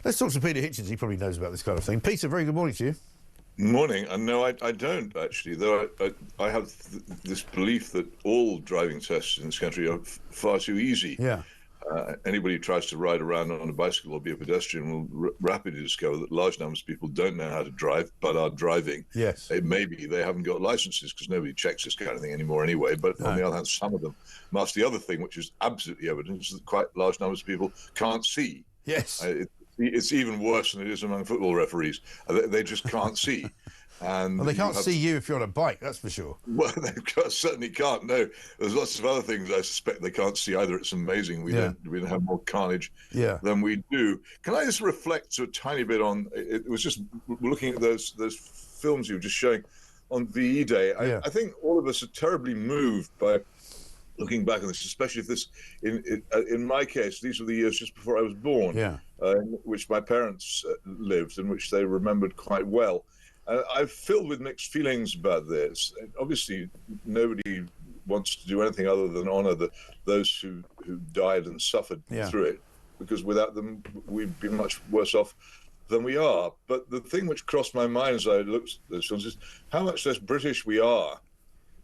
Let's talk to Peter Hitchens. He probably knows about this kind of thing. Peter, very good morning to you. Morning. And no, I don't actually, though I have this belief that all driving tests in this country are far too easy. Yeah. Anybody who tries to ride around on a bicycle or be a pedestrian will rapidly discover that large numbers of people don't know how to drive, but are driving. Yes. Maybe they haven't got licenses because nobody checks this kind of thing anymore anyway. But on the other hand, some of them must. The other thing, which is absolutely evident, is that quite large numbers of people can't see. Yes. It's even worse than it is among football referees. They just can't see. And well, they can't see you if you're on a bike, that's for sure. Well, they certainly can't. No, there's lots of other things I suspect they can't see either. It's amazing. We don't have more carnage than we do. Can I just reflect a tiny bit on? It was just looking at those films you were just showing on VE Day. I think all of us are terribly moved by looking back on this, especially if this, in my case, these were the years just before I was born, in which my parents lived and which they remembered quite well. I'm filled with mixed feelings about this. Obviously, nobody wants to do anything other than honour those who died and suffered through it, because without them, we'd be much worse off than we are. But the thing which crossed my mind as I looked at those films is how much less British we are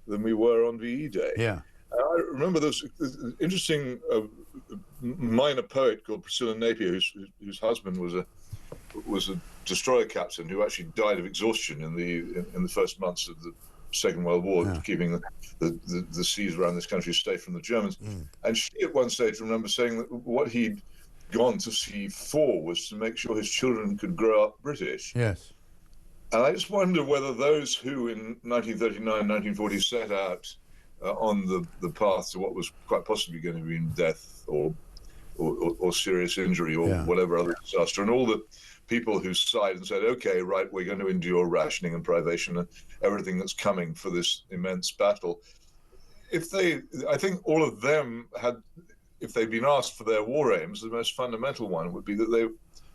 than we were on VE Day. Yeah. I remember there was an interesting minor poet called Priscilla Napier, whose husband was a destroyer captain who actually died of exhaustion in the first months of the Second World War, keeping the seas around this country safe from the Germans. And she at one stage remember saying that what he'd gone to sea for was to make sure his children could grow up British. Yes. And I just wonder whether those who in 1939, 1940 set out on the path to what was quite possibly going to be death or serious injury or whatever other disaster, and all the people who sighed and said, okay, right, we're going to endure rationing and privation and everything that's coming for this immense battle. I think all of them had, if they'd been asked for their war aims, the most fundamental one would be that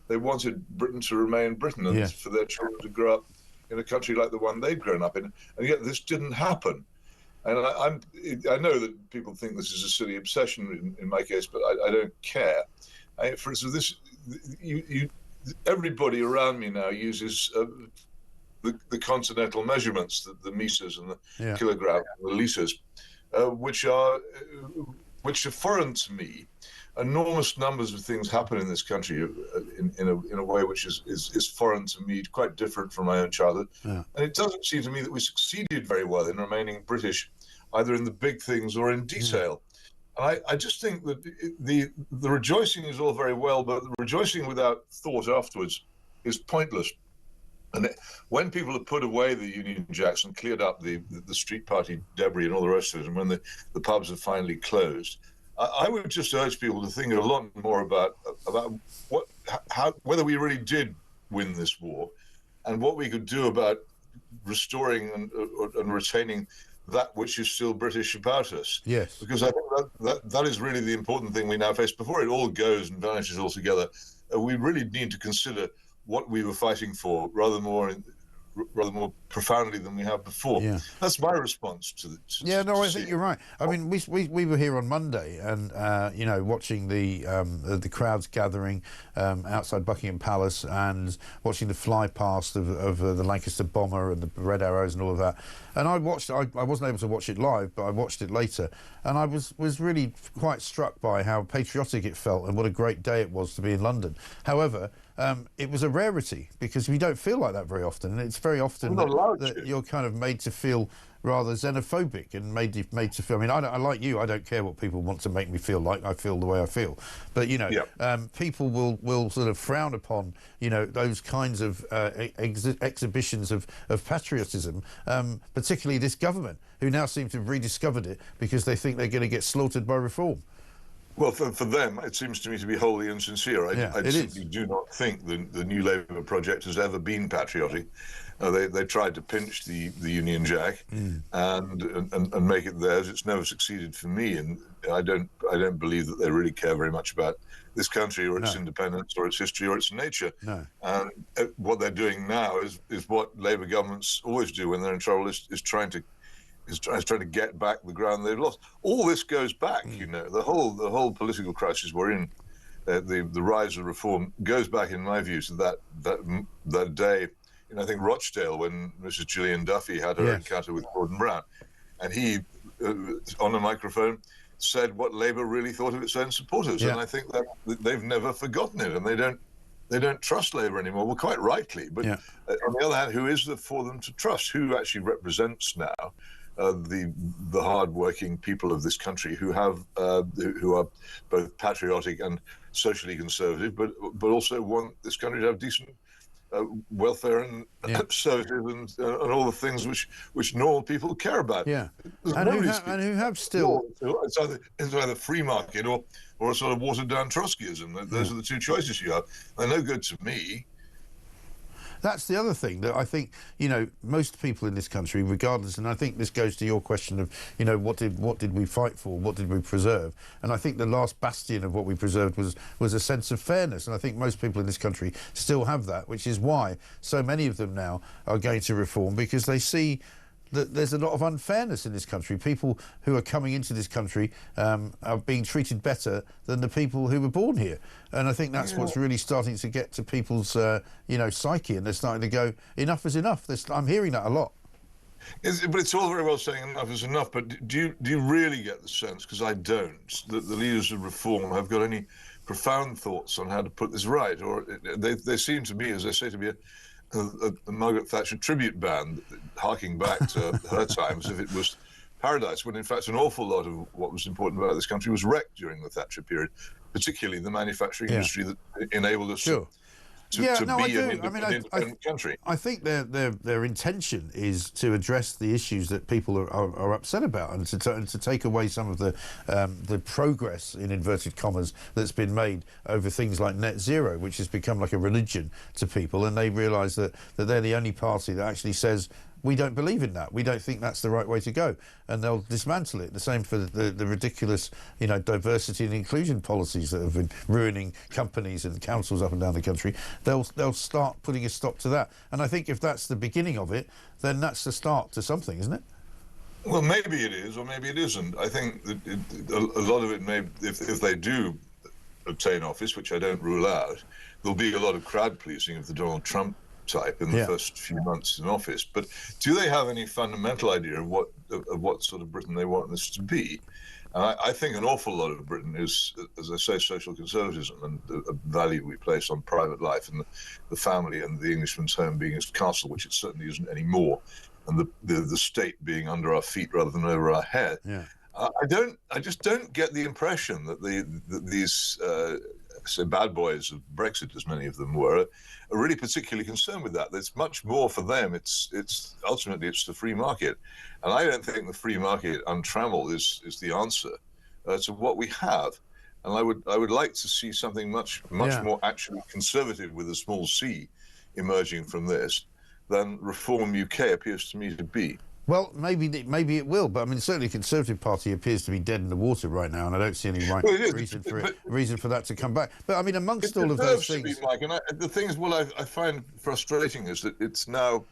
they wanted Britain to remain Britain and for their children to grow up in a country like the one they'd grown up in. And yet this didn't happen. And I know that people think this is a silly obsession in my case, but I don't care. For instance, everybody around me now uses the continental measurements, the meters and the kilogram, and the liters, which are foreign to me. Enormous numbers of things happen in this country in a way which is foreign to me, quite different from my own childhood. And it doesn't seem to me that we succeeded very well in remaining British, either in the big things or in detail. And I just think that the rejoicing is all very well, but the rejoicing without thought afterwards is pointless. And when people have put away the Union Jacks and cleared up the street party debris and all the rest of it, and when the pubs have finally closed, I would just urge people to think a lot more about whether we really did win this war, and what we could do about restoring and retaining that which is still British about us. Yes. Because I think that is really the important thing we now face. Before it all goes and vanishes altogether, we really need to consider what we were fighting for rather more profoundly than we have before. That's my response to I think you're right. I mean, we were here on Monday and watching the crowds gathering outside Buckingham Palace and watching the fly past of the Lancaster bomber and the Red Arrows and all of that. And I wasn't able to watch it live, but I watched it later, and I was really quite struck by how patriotic it felt and what a great day it was to be in London. However, it was a rarity because we don't feel like that very often, and it's very often that you're kind of made to feel rather xenophobic and made to feel. I mean, I like you. I don't care what people want to make me feel like. I feel the way I feel. But people will sort of frown upon those kinds of exhibitions of patriotism, particularly this government, who now seem to have rediscovered it because they think they're going to get slaughtered by reform. Well, for them, it seems to me to be wholly insincere. I simply do not think the New Labour project has ever been patriotic. They tried to pinch the Union Jack and make it theirs. It's never succeeded for me, and I don't believe that they really care very much about this country or its independence or its history or its nature. No. And what they're doing now is what Labour governments always do when they're in trouble, is trying to get back the ground they've lost. All this goes back, the whole political crisis we're in the rise of reform goes back, in my view, to that day in, I think, Rochdale, when Mrs. Gillian Duffy had her encounter with Gordon Brown, and he, on a microphone, said what Labour really thought of its own supporters, and I think that they've never forgotten it, and they don't trust Labour anymore. Well, quite rightly, but on the other hand, who is there for them to trust? Who actually represents now the hard-working people of this country who are both patriotic and socially conservative, but also want this country to have decent welfare and services and all the things which normal people care about. Yeah, and who have still. It's either free market or a sort of watered down Trotskyism. Those are the two choices you have. They're no good to me. That's the other thing that I think, most people in this country, regardless, and I think this goes to your question of, what did we fight for? What did we preserve? And I think the last bastion of what we preserved was a sense of fairness. And I think most people in this country still have that, which is why so many of them now are going to reform, because they see that there's a lot of unfairness in this country. People who are coming into this country are being treated better than the people who were born here. And I think that's what's really starting to get to people's, psyche, and they're starting to go, enough is enough. I'm hearing that a lot. But it's all very well saying enough is enough, but do you really get the sense, because I don't, that the leaders of reform have got any profound thoughts on how to put this right? Or they seem to me, as I say, to be a Margaret Thatcher tribute band, harking back to her time as if it was paradise, when in fact an awful lot of what was important about this country was wrecked during the Thatcher period, particularly the manufacturing industry that enabled us to be an independent country. I think their intention is to address the issues that people are upset about, and to take away some of the progress, in inverted commas, that's been made over things like net zero, which has become like a religion to people, and they realise that they're the only party that actually says, we don't believe in that. We don't think that's the right way to go, and they'll dismantle it. The same for the ridiculous, diversity and inclusion policies that have been ruining companies and councils up and down the country. They'll start putting a stop to that. And I think if that's the beginning of it, then that's the start to something, isn't it? Well, maybe it is, or maybe it isn't. I think that a lot of it may, if they do obtain office, which I don't rule out, there'll be a lot of crowd pleasing of the Donald Trump type in the first few months in office. But do they have any fundamental idea of what sort of Britain they want this to be? I think an awful lot of Britain is, as I say, social conservatism and the value we place on private life and the family and the Englishman's home being his castle, which it certainly isn't anymore, and the state being under our feet rather than over our head. Yeah. I just don't get the impression that these say bad boys of Brexit, as many of them were, are really particularly concerned with that. It's much more for them. It's ultimately the free market, and I don't think the free market untrammeled is the answer to what we have. And I would like to see something much more actually conservative with a small c emerging from this than Reform UK appears to me to be. Well, maybe it will, but I mean, certainly the Conservative Party appears to be dead in the water right now, and I don't see any reason for that to come back. But I mean, amongst all of those things, Mike, and the thing is, what I find frustrating is that it's now,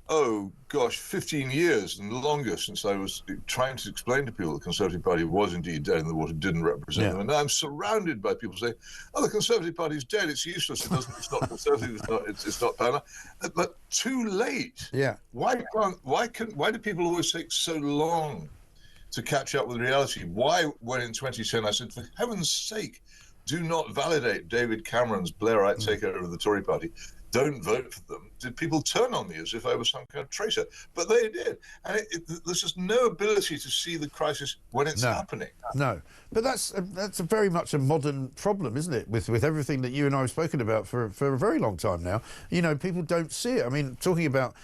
15 years and longer since I was trying to explain to people the Conservative Party was indeed dead in the water, didn't represent them, and now I'm surrounded by people saying, "Oh, the Conservative Party is dead. It's useless. It's not conservative. It's not power." But too late. Yeah. Why do people always take so long to catch up with reality? Why, when in 2010 I said, for heaven's sake, do not validate David Cameron's Blairite takeover of the Tory party, don't vote for them, did people turn on me as if I was some kind of traitor? But they did. And there's just no ability to see the crisis when it's happening. No. But that's a very much a modern problem, isn't it? With everything that you and I have spoken about for a very long time now. People don't see it. I mean, talking about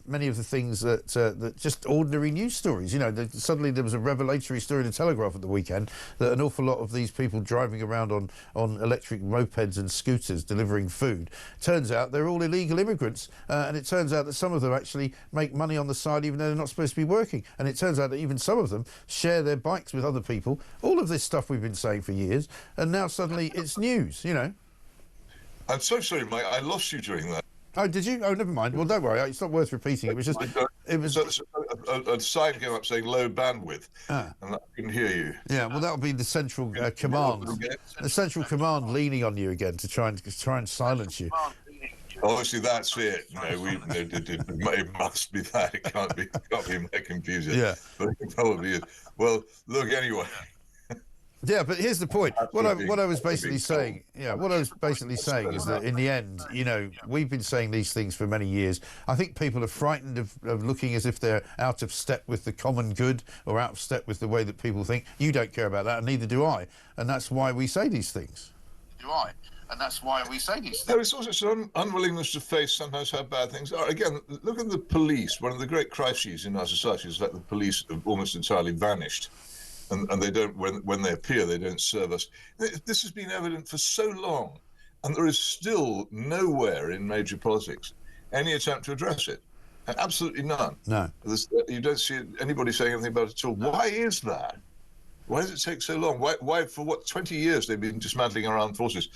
many of the things that just ordinary news stories. Suddenly there was a revelatory story in the Telegraph at the weekend that an awful lot of these people driving around on electric mopeds and scooters delivering food, turns out they're all illegal immigrants, and it turns out that some of them actually make money on the side even though they're not supposed to be working, and it turns out that even some of them share their bikes with other people. All of this stuff we've been saying for years, and now suddenly it's news. I'm so sorry, Mike, I lost you during that. Oh, did you? Oh, never mind. Well, don't worry, it's not worth repeating. It was just a sign came up saying low bandwidth, and I couldn't hear you. Yeah, well, that would be the central command. The central command leaning on you again to try and silence you. Obviously, that's it. No, it must be that. It can't be my computer. Yeah, but it probably is. Well, look, anyway. Yeah, but here's the point. What I was basically saying, what I was basically saying is that in the end, we've been saying these things for many years. I think people are frightened of looking as if they're out of step with the common good or out of step with the way that people think. You don't care about that, and neither do I. And that's why we say these things. There is also an unwillingness to face sometimes how bad things are. Again, look at the police. One of the great crises in our society is that the police have almost entirely vanished. And they don't, when they appear, they don't serve us. This has been evident for so long, and there is still nowhere in major politics any attempt to address it. Absolutely none. No. You don't see anybody saying anything about it at all. Why is that? Why does it take so long? Why for 20 years they've been dismantling our armed forces?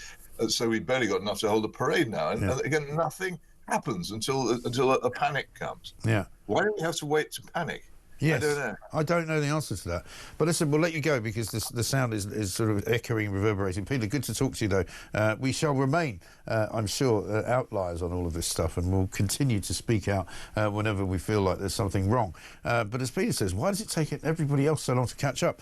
So we've barely got enough to hold a parade now. And again, nothing happens until a panic comes. Yeah. Why do we have to wait to panic? Yes, I don't know. I don't know the answer to that. But listen, we'll let you go because the sound is sort of echoing, reverberating. Peter, good to talk to you, though. We shall remain, I'm sure, outliers on all of this stuff, and we'll continue to speak out whenever we feel like there's something wrong. But as Peter says, why does it take everybody else so long to catch up?